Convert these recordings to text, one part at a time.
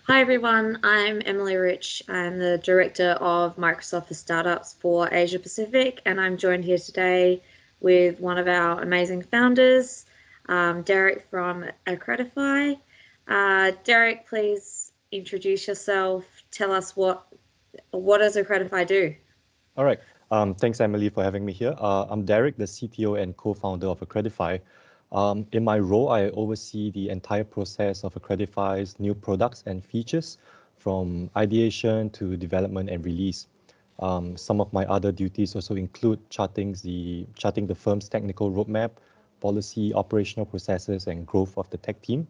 Hi everyone, I'm Emily Rich. I'm the Director of Microsoft for Startups for Asia Pacific, and I'm joined here today with one of our amazing founders, Derrick from Accredify. Derrick, please introduce yourself. Tell us what does Accredify do? All right. Thanks, Emily, for having me here. I'm Derrick, the CTO and co-founder of Accredify. In my role, I oversee the entire process of Accredify's new products and features, from ideation to development and release. Some of my other duties also include charting the firm's technical roadmap, policy, operational processes, and growth of the tech team.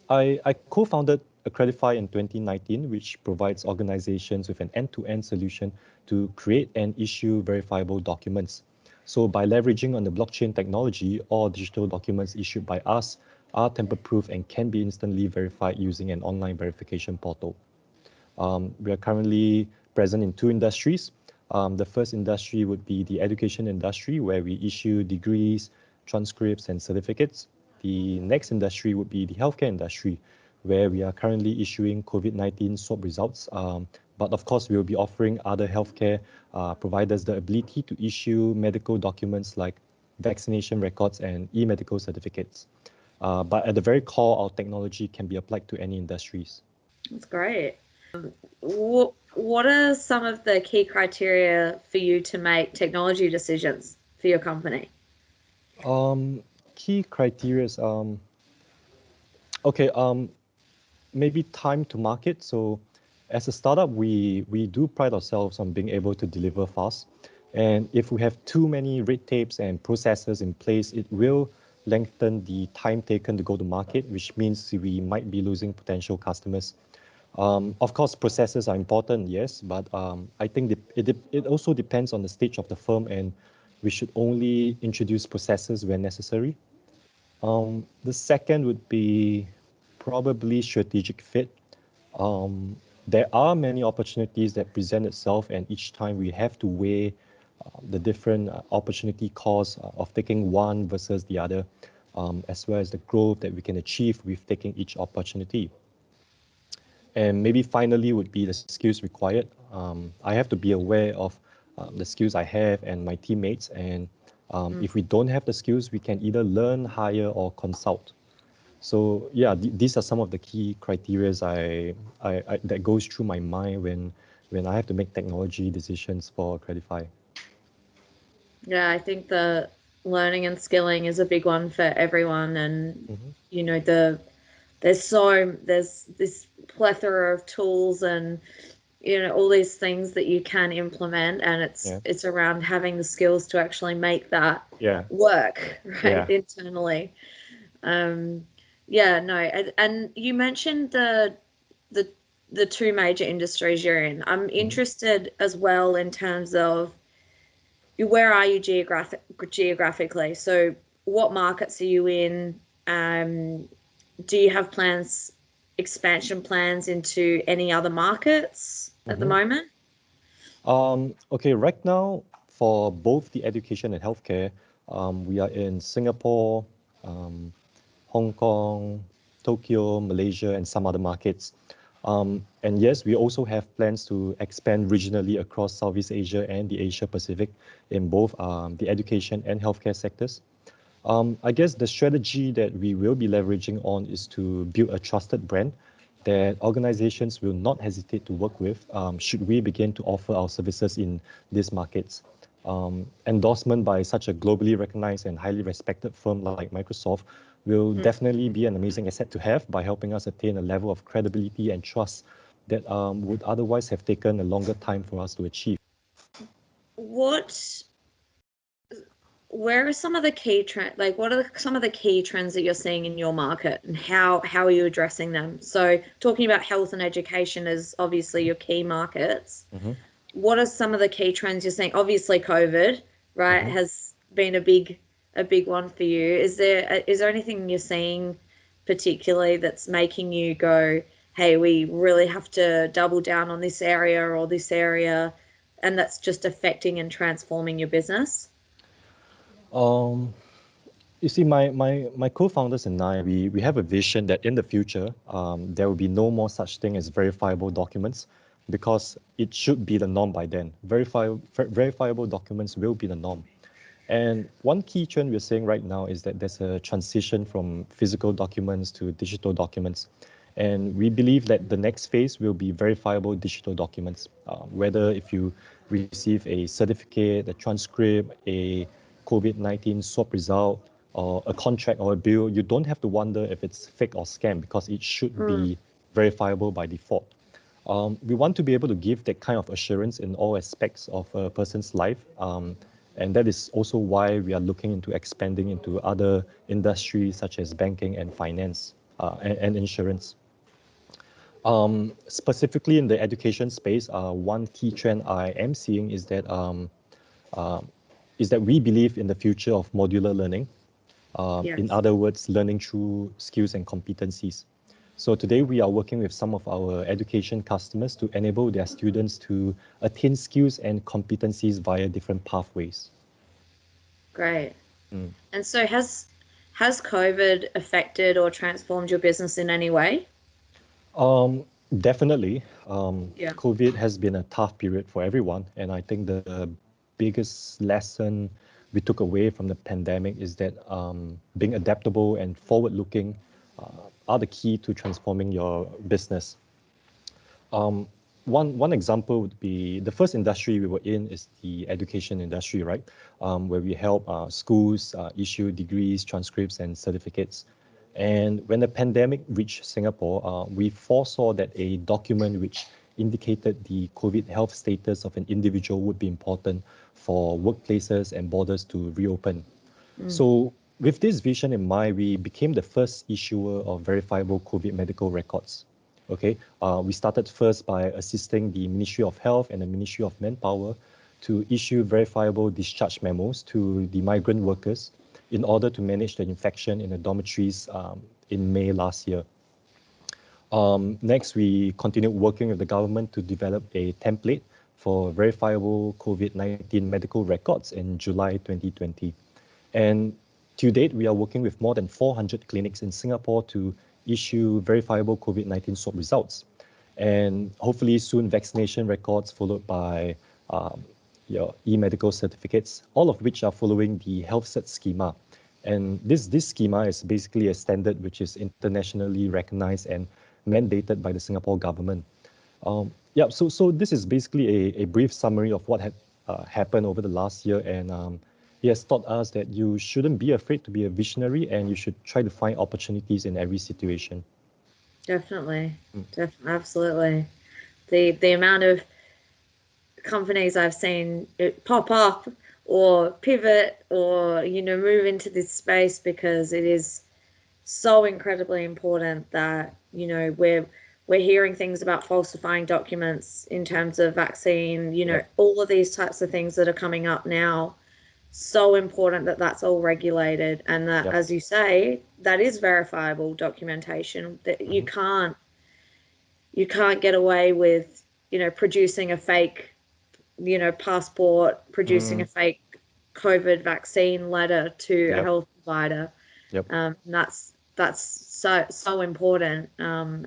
I co-founded Accredify in 2019, which provides organizations with an end-to-end solution to create and issue verifiable documents. So by leveraging on the blockchain technology, all digital documents issued by us are tamper-proof and can be instantly verified using an online verification portal. We are currently present in two industries. The first industry would be the education industry, where we issue degrees, transcripts, and certificates. The next industry would be the healthcare industry, where we are currently issuing COVID-19 swab results. But of course, we will be offering other healthcare providers the ability to issue medical documents like vaccination records and e-medical certificates. But at the very core, our technology can be applied to any industries. That's great. What are some of the key criteria for you to make technology decisions for your company? Key criteria is okay. Maybe time to market. So as a startup, we do pride ourselves on being able to deliver fast. And if we have too many red tapes and processes in place, it will lengthen the time taken to go to market, which means we might be losing potential customers. Of course, processes are important, yes, but I think it also depends on the stage of the firm, and we should only introduce processes when necessary. The second would be probably strategic fit. There are many opportunities that present itself, and each time we have to weigh the different opportunity costs of taking one versus the other, as well as the growth that we can achieve with taking each opportunity. And maybe finally would be the skills required. I have to be aware of the skills I have and my teammates, and if we don't have the skills, we can either learn, hire, or consult. So yeah, these are some of the key criteria that goes through my mind when I have to make technology decisions for Accredify. Yeah, I think the learning and skilling is a big one for everyone, and you know there's this plethora of tools and all these things that you can implement, and it's around having the skills to actually make that work right internally. And you mentioned the two major industries you're in. I'm interested as well in terms of where are you geographically? So what markets are you in? Do you have expansion plans into any other markets at the moment? Okay, right now for both the education and healthcare, we are in Singapore, Hong Kong, Tokyo, Malaysia, and some other markets. And yes, we also have plans to expand regionally across Southeast Asia and the Asia Pacific in both the education and healthcare sectors. I guess the strategy that we will be leveraging on is to build a trusted brand that organizations will not hesitate to work with should we begin to offer our services in these markets. Endorsement by such a globally recognized and highly respected firm like Microsoft will definitely be an amazing asset to have by helping us attain a level of credibility and trust that would otherwise have taken a longer time for us to achieve. Where are some of the key trends? Like, what are some of the key trends that you're seeing in your market, and how are you addressing them? So, talking about health and education is obviously your key markets. What are some of the key trends you're seeing? Obviously, COVID, right, has been a big one for you. Is there anything you're seeing particularly that's making you go, hey, we really have to double down on this area or this area, and that's just affecting and transforming your business? Um, You see, my co-founders and I, we have a vision that in the future, there will be no more such thing as verifiable documents because it should be the norm by then. Verifiable documents will be the norm. And one key trend we're seeing right now is that there's a transition from physical documents to digital documents. And we believe that the next phase will be verifiable digital documents. Whether if you receive a certificate, a transcript, a COVID-19 swab result, or a contract or a bill, you don't have to wonder if it's fake or scam because it should Mm. be verifiable by default. We want to be able to give that kind of assurance in all aspects of a person's life. And that is also why we are looking into expanding into other industries such as banking and finance and insurance. Specifically in the education space, one key trend I am seeing is that we believe in the future of modular learning. In Yes. other words, learning through skills and competencies. So today we are working with some of our education customers to enable their students to attain skills and competencies via different pathways. Great. Mm. And so has COVID affected or transformed your business in any way? Definitely. Yeah. COVID has been a tough period for everyone. And I think the biggest lesson we took away from the pandemic is that being adaptable and forward looking are the key to transforming your business. Um, one example would be the first industry we were in is the education industry, right? Where we help schools issue degrees, transcripts, and certificates. And when the pandemic reached Singapore, we foresaw that a document which indicated the COVID health status of an individual would be important for workplaces and borders to reopen. Mm. So, with this vision in mind, we became the first issuer of verifiable COVID medical records. Okay, we started first by assisting the Ministry of Health and the Ministry of Manpower to issue verifiable discharge memos to the migrant workers in order to manage the infection in the dormitories in May last year. Next, we continued working with the government to develop a template for verifiable COVID-19 medical records in July 2020. And to date, we are working with more than 400 clinics in Singapore to issue verifiable COVID-19 swab results. And hopefully soon vaccination records followed by your e-medical certificates, all of which are following the health cert schema. And this schema is basically a standard which is internationally recognized and mandated by the Singapore government. Yeah, so this is basically a brief summary of what had happened over the last year, and he has taught us that you shouldn't be afraid to be a visionary, and you should try to find opportunities in every situation. Definitely. Mm. Absolutely. The amount of companies I've seen it pop up or pivot or move into this space because it is so incredibly important that we're hearing things about falsifying documents in terms of vaccine, Yep, all of these types of things that are coming up now. So important that that's all regulated and that, yep, as you say, that is verifiable documentation, that hmm you can't get away with producing a fake passport, producing a mm, fake COVID vaccine letter to a yep, health provider. yep. That's so important.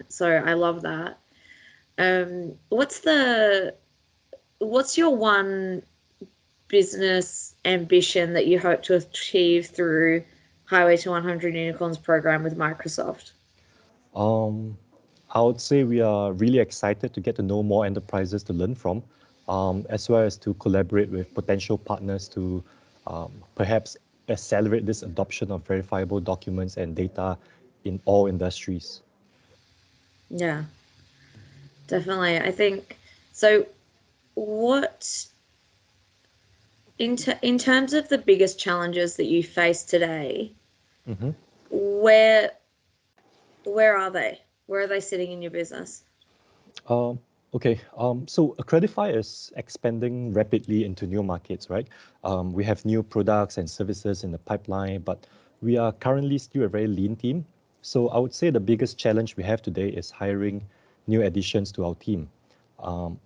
So I love that. What's your one business ambition that you hope to achieve through Highway to 100 Unicorns program with Microsoft? Um, I would say we are really excited to get to know more enterprises to learn from, as well as to collaborate with potential partners to perhaps accelerate this adoption of verifiable documents and data in all industries. Yeah, definitely. I think so. What in terms of the biggest challenges that you face today, Mhm. where where are they? Where are they sitting in your business? Um, okay, so Accredify is expanding rapidly into new markets, right? We have new products and services in the pipeline, but we are currently still a very lean team. So I would say the biggest challenge we have today is hiring new additions to our team.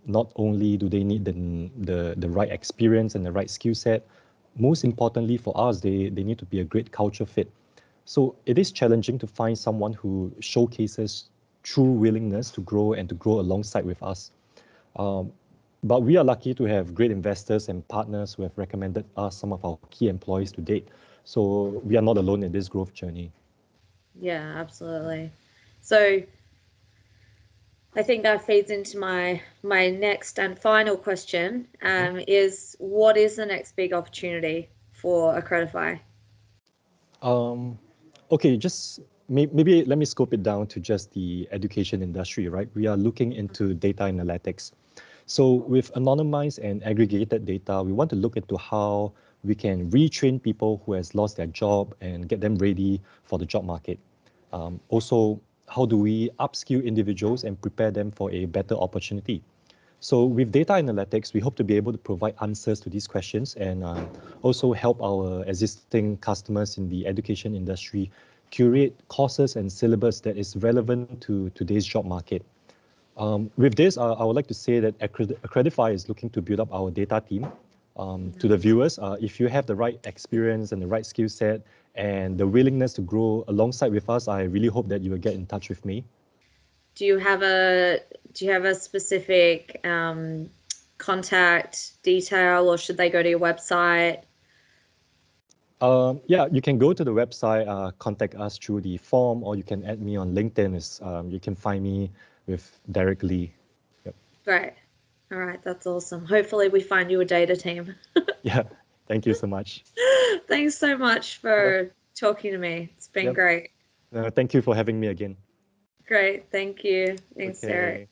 Not only do they need the right experience and the right skill set, most importantly for us, they need to be a great culture fit. So it is challenging to find someone who showcases true willingness to grow and to grow alongside with us. Um, but we are lucky to have great investors and partners who have recommended us some of our key employees to date. So we are not alone in this growth journey. Yeah, absolutely. So I think that feeds into my next and final question, is what is the next big opportunity for Accredify? Um, okay, just maybe let me scope it down to just the education industry, right? We are looking into data analytics. So with anonymized and aggregated data, we want to look into how we can retrain people who has lost their job and get them ready for the job market. Also, how do we upskill individuals and prepare them for a better opportunity? So with data analytics, we hope to be able to provide answers to these questions and also help our existing customers in the education industry curate courses and syllabus that is relevant to today's job market. With this, I would like to say that Accredify is looking to build up our data team. To the viewers, if you have the right experience and the right skill set and the willingness to grow alongside with us, I really hope that you will get in touch with me. Do you have a specific contact detail, or should they go to your website? Yeah, you can go to the website, contact us through the form, or you can add me on LinkedIn. You can find me with Derrick Lee. Yep. Great. All right, that's awesome. Hopefully we find you a data team. Yeah, thank you so much. Thanks so much Yep. for talking to me. It's been Yep. great. Thank you for having me again. Great. Thank you. Thanks, Derek. Okay.